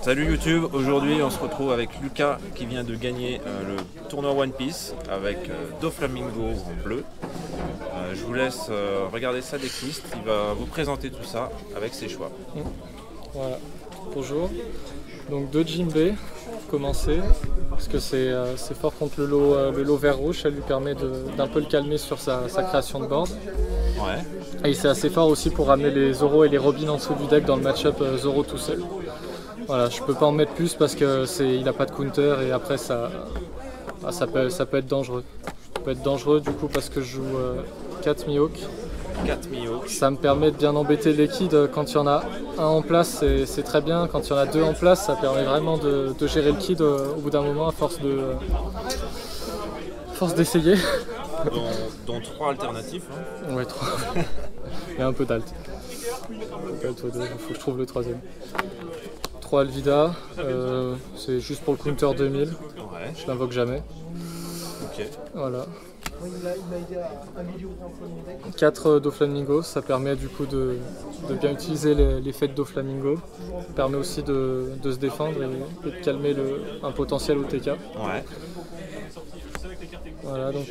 Salut YouTube, aujourd'hui on se retrouve avec Lucas qui vient de gagner le tournoi One Piece avec Doflamingo en bleu. Je vous laisse regarder sa decklist, il va vous présenter tout ça avec ses choix. Voilà, bonjour. Donc deux Jinbei, commencer, parce que c'est fort contre le lot vert rouge, ça lui permet d'un peu le calmer sur sa création de board. Ouais. Et c'est assez fort aussi pour ramener les Zoro et les Robin en dessous du deck dans le match-up Zoro tout seul. Voilà, je peux pas en mettre plus parce qu'il n'a pas de counter et après ça peut être dangereux. Ça peut être dangereux du coup parce que je joue 4 Mihawk. 4 Mihawk. Ça me permet de bien embêter les kids. Quand il y en a un en place, c'est très bien. Quand il y en a deux en place, ça permet vraiment de gérer le kid au bout d'un moment à force d'essayer. Dont 3 alternatifs. Hein. Ouais, 3. Il y a un peu d'alt. Il faut que je trouve le troisième. 3 Alvida, c'est juste pour le counter 2000. Ouais. Je l'invoque jamais. Ok. Voilà. 4 Doflamingo, ça permet du coup de bien utiliser l'effet de Doflamingo. Ça permet aussi de se défendre et de calmer un potentiel OTK. Ouais. Voilà, donc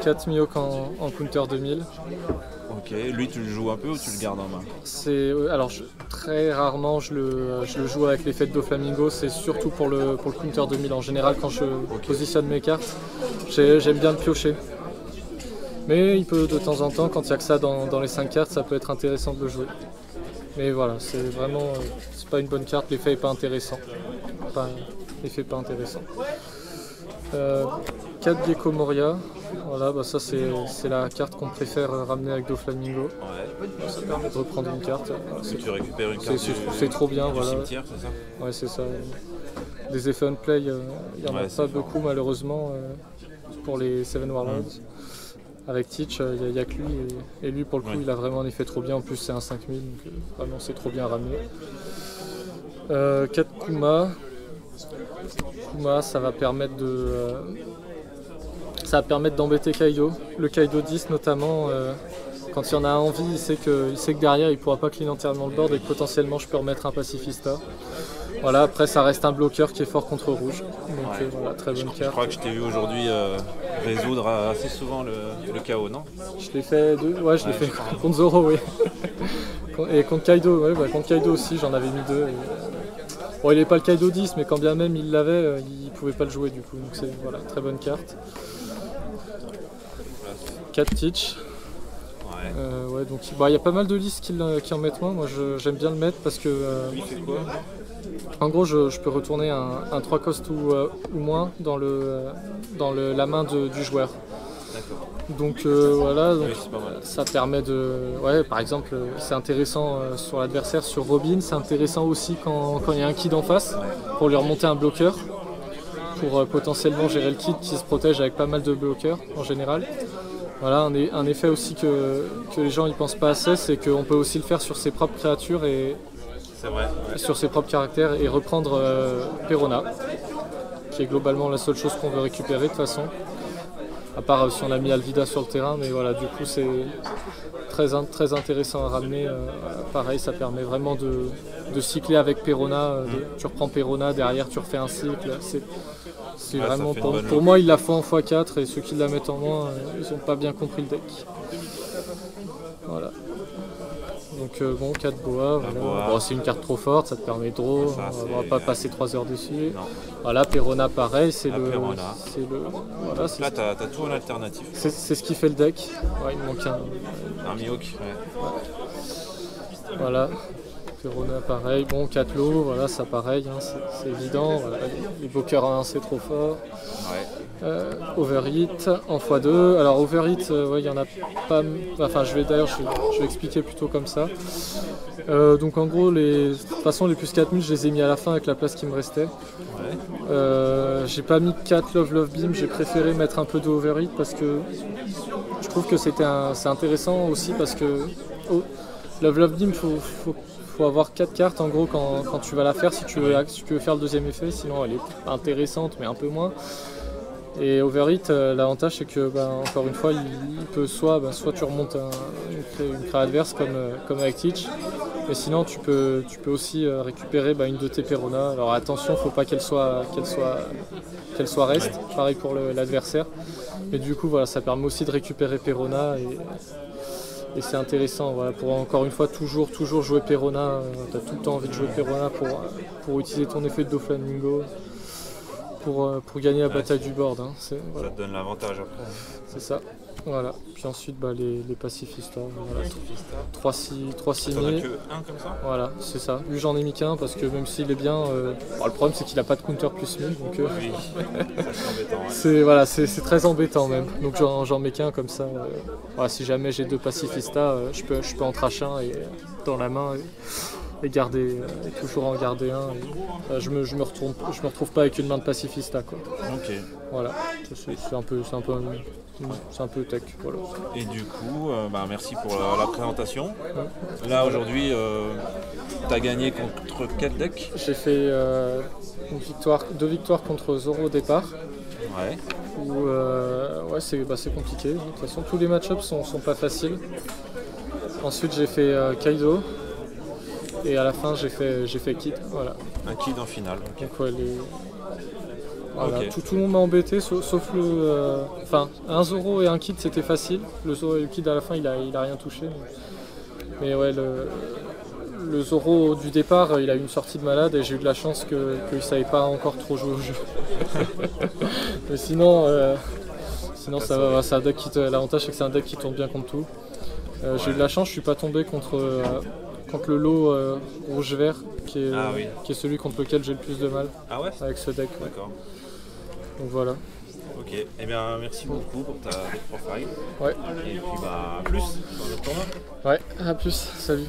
4 Mihawk en counter 2000. Ok, lui tu le joues un peu ou tu le gardes en main? Alors très rarement je le joue avec l'effet de Doflamingo, c'est surtout pour le counter 2000. En général quand je positionne mes cartes, j'aime bien le piocher. Mais il peut de temps en temps, quand il n'y a que ça dans les 5 cartes, ça peut être intéressant de le jouer. Mais voilà, c'est vraiment, c'est pas une bonne carte, l'effet est pas intéressant. L'effet pas intéressant. 4 Gecko Moria, voilà, bah ça c'est la carte qu'on préfère ramener avec Doflamingo. Ouais. Ça permet de reprendre une carte. Tu récupères une carte c'est trop bien, voilà. Cimetière, c'est ça? Ouais, c'est ça. Des effets on-play, il n'y en a pas beaucoup malheureusement pour les Seven Warlords. Avec Teach, il n'y a que lui, et lui pour le coup il a vraiment un effet trop bien, en plus c'est un 5000, donc vraiment c'est trop bien ramené. 4 Kuma. Kuma, ça va permettre d'embêter Kaido. Le Kaido 10 notamment, quand il y en a envie, il sait que derrière il ne pourra pas clean entièrement le board et que potentiellement je peux remettre un pacifista. Voilà, après ça reste un bloqueur qui est fort contre rouge. Donc voilà, très bonne carte. Je crois que je t'ai vu aujourd'hui résoudre assez souvent le chaos, non? Je l'ai fait je l'ai fait contre Zoro, oui. Et contre Kaido, contre Kaido aussi, j'en avais mis 2. Bon, il n'est pas le Kaido 10, mais quand bien même il l'avait, il pouvait pas le jouer du coup. Donc c'est voilà, très bonne carte. 4 Teach. Ouais, donc il y a pas mal de listes qui en mettent moins. Moi j'aime bien le mettre parce que en gros je peux retourner un 3 cost ou moins dans la main du joueur. Donc voilà, donc, ça permet de... Ouais, par exemple, c'est intéressant sur l'adversaire, sur Robin, c'est intéressant aussi quand il y a un kid en face, pour lui remonter un bloqueur, pour potentiellement gérer le kid qui se protège avec pas mal de bloqueurs en général. Voilà, un effet aussi que les gens ne pensent pas assez, c'est qu'on peut aussi le faire sur ses propres créatures et sur ses propres caractères et reprendre Perona, qui est globalement la seule chose qu'on veut récupérer de toute façon. À part si on a mis Alvida sur le terrain, mais voilà, du coup c'est très intéressant à ramener. Pareil, ça permet vraiment de cycler avec Perona. Tu reprends Perona, derrière tu refais un cycle. C'est vraiment pour moi, il la faut en x4 et ceux qui la mettent en moins, ils n'ont pas bien compris le deck. Voilà. Donc bon, 4 Boa, voilà. Bon, c'est une carte trop forte, ça te permet de draw, on va pas passer 3 heures dessus. Non. Voilà, Perona pareil, c'est le... Voilà, là t'as tout en alternative. C'est ce qui fait le deck. Ouais, il manque un Mihawk, Voilà, Perona pareil, bon 4 lots, voilà, ça pareil, hein, c'est évident. Voilà, les bloqueurs 1 c'est trop fort. Overhit en x2. Alors overhit, il y en a pas. Enfin, je vais expliquer plutôt comme ça. Donc en gros, de toute façon, les plus 4000, je les ai mis à la fin avec la place qui me restait. J'ai pas mis 4 Love Beam, j'ai préféré mettre un peu de overhit parce que je trouve que c'est intéressant aussi parce que Love Beam, faut avoir 4 cartes en gros quand tu vas la faire si tu veux faire le deuxième effet, sinon elle est intéressante mais un peu moins. Et Overhit, l'avantage c'est que encore une fois il peut soit tu remontes une craie adverse comme avec Teach, mais sinon tu peux aussi récupérer une de tes Perona. Alors attention, faut pas qu'elle soit reste, pareil pour l'adversaire. Mais du coup voilà, ça permet aussi de récupérer Perona et c'est intéressant, voilà, pour encore une fois toujours jouer Perona. Tu as tout le temps envie de jouer Perona pour utiliser ton effet de Doflamingo pour gagner la bataille du board. Hein. Voilà. Ça te donne l'avantage après. C'est ça. Voilà. Puis ensuite les pacifistas. Voilà. 3-6 T'en as que un comme ça? Voilà, c'est ça. Lui j'en ai mis qu'un parce que même s'il est bien, le problème c'est qu'il n'a pas de counter plus 1000. Donc, oui, c'est embêtant. Ouais. C'est très embêtant même. Donc j'en mets qu'un comme ça. Voilà, si jamais j'ai 2 pacifistas, je peux en tracher un dans la main. Et garder, toujours en garder un. Et, je me retrouve pas avec une main de pacifista, quoi. Ok. Voilà, c'est un peu tech. Voilà. Et du coup, merci pour la présentation. Là aujourd'hui, tu as gagné contre quel deck? J'ai fait 2 victoires contre Zoro au départ. Ouais. Où c'est compliqué. De toute façon, tous les match-ups sont pas faciles. Ensuite, j'ai fait Kaido. Et à la fin, j'ai fait Kid. Voilà. Un Kid en finale. Okay. Donc, voilà, okay. Tout le monde m'a embêté, sauf le. Un Zoro et un Kid, c'était facile. Le Zoro et le Kid, à la fin, il a rien touché. Mais ouais, le Zoro du départ, il a eu une sortie de malade et j'ai eu de la chance qu'il ne savait pas encore trop jouer au jeu. Mais sinon ça va. C'est un deck l'avantage, c'est que c'est un deck qui tourne bien contre tout. J'ai eu de la chance, je suis pas tombé contre le lot rouge-vert, qui est celui contre lequel j'ai le plus de mal. Ah ouais? Avec ce deck. D'accord. Donc voilà. Ok, eh bien merci beaucoup pour ta profile. Ouais. Et puis à plus dans le tournoi. Ouais, à plus, salut.